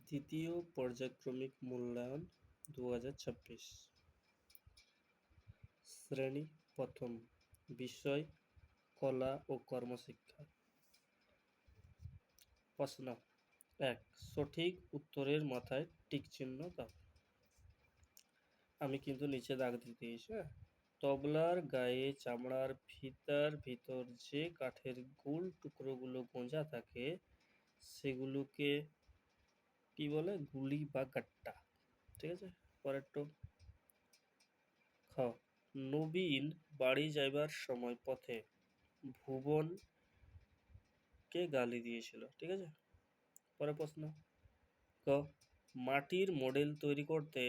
তৃতীয় পর্যায়ক্রমিক মূল্যায়ন 2026। শ্রেণী প্রথম, বিষয় কলা ও কর্মশিক্ষা। প্রশ্ন 1, সঠিক উত্তরের মাথায় টিক চিহ্ন দাও। আমি কিন্তু নিচে দাগ দিয়ে দিয়েছি। তবলার গায়ে চামড়ার ফিতার ভিতর যে কাঠের গোল টুকরোগুলো গোঁজা থাকে সেগুলোকে কি বলে? গুলি বা গাট্টা। ঠিক আছে, পরেরটা। খ, নবীন বাড়ি যাইবার সময় পথে ভুবনকে গালি দিয়েছিল। ঠিক আছে, পরের প্রশ্ন। ক, মাটির মডেল তৈরি করতে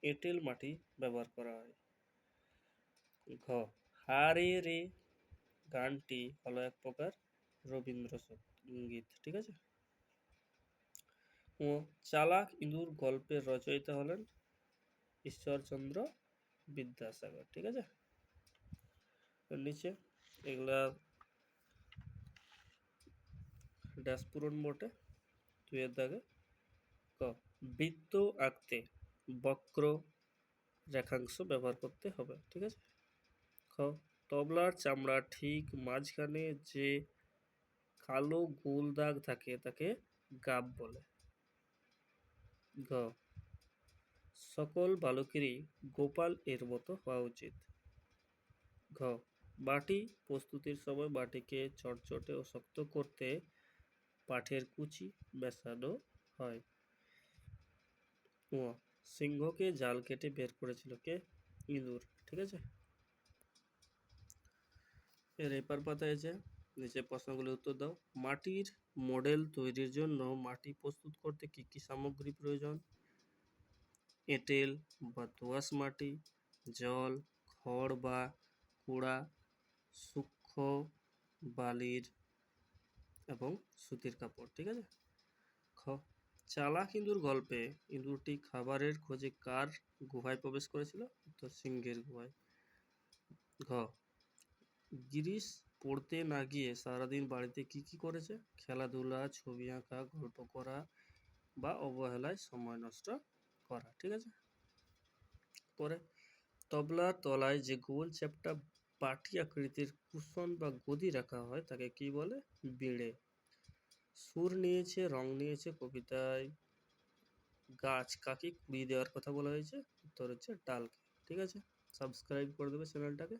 এঁটেল মাটি ব্যবহার করা হয়। ঘ, হারে রে গানটি হলো এক প্রকার রবীন্দ্রসঙ্গীত। ঠিক আছে। ও, চালাক ইঁদুর গল্পের রচয়িতা হলেন ঈশ্বরচন্দ্র বিদ্যাসাগর। ঠিক আছে, নিচে এগুলা ড্যাশ পূরণ মোটে 2 দাগে। ক, বৃত্ত আঁকতে বক্র রেখাংশ ব্যবহার করতে হবে। ঠিক আছে। খ, তবলার চামড়া ঠিক মাঝখানে যে কালো গোল দাগ থাকে তাকে গাব বলে। ঘ, সকল বালকেরই গোপাল এর মতো হওয়া উচিত। ঘ, বাটি প্রস্তুতির সময় বাটিকে চটচটে ও শক্ত করতে পাঠের কুচি মেশানো হয়। ও, সিংহকে জাল কেটে বের করেছিল কে? ইঁদুর। ঠিক আছে, এর এপার পাতায় যে নিচে প্রশ্নগুলোর উত্তর দাও। মাটির মডেল তৈরির জন্য মাটি প্রস্তুত করতে কি কি সামগ্রী প্রয়োজন? এঁটেল বা দোআঁশ মাটি, জল, খড় বা কুড়া, সূক্ষ্ম বালির এবং সুতির কাপড়। ঠিক আছে। খ, চালাক ইঁদুর গল্পে ইঁদুরটি খাবারের খোঁজে কার গুহায় প্রবেশ করেছিল? উত্তর, সিংহের গুহায়। ঘ, গিরিশ পড়তে না গিয়ে সারাদিন বাড়িতে কি কি করেছে? খেলাধুলা, ছবি আঁকা, গল্প করা বা অবহেলায় সময় নষ্ট করা। ঠিক আছে। পরে, তবলার তলায় যে গোল চ্যাপ্টা বাটি আকৃতির কুশন বা গদি রাখা হয় তাকে কি বলে? বিড়ে। সুর নিয়েছে, রং নিয়েছে কবিতায় গাছ কাকে কুড়িয়ে দেওয়ার কথা বলা হয়েছে? উত্তর হচ্ছে ডালকে। ঠিক আছে, সাবস্ক্রাইব করে দেবে চ্যানেলটাকে।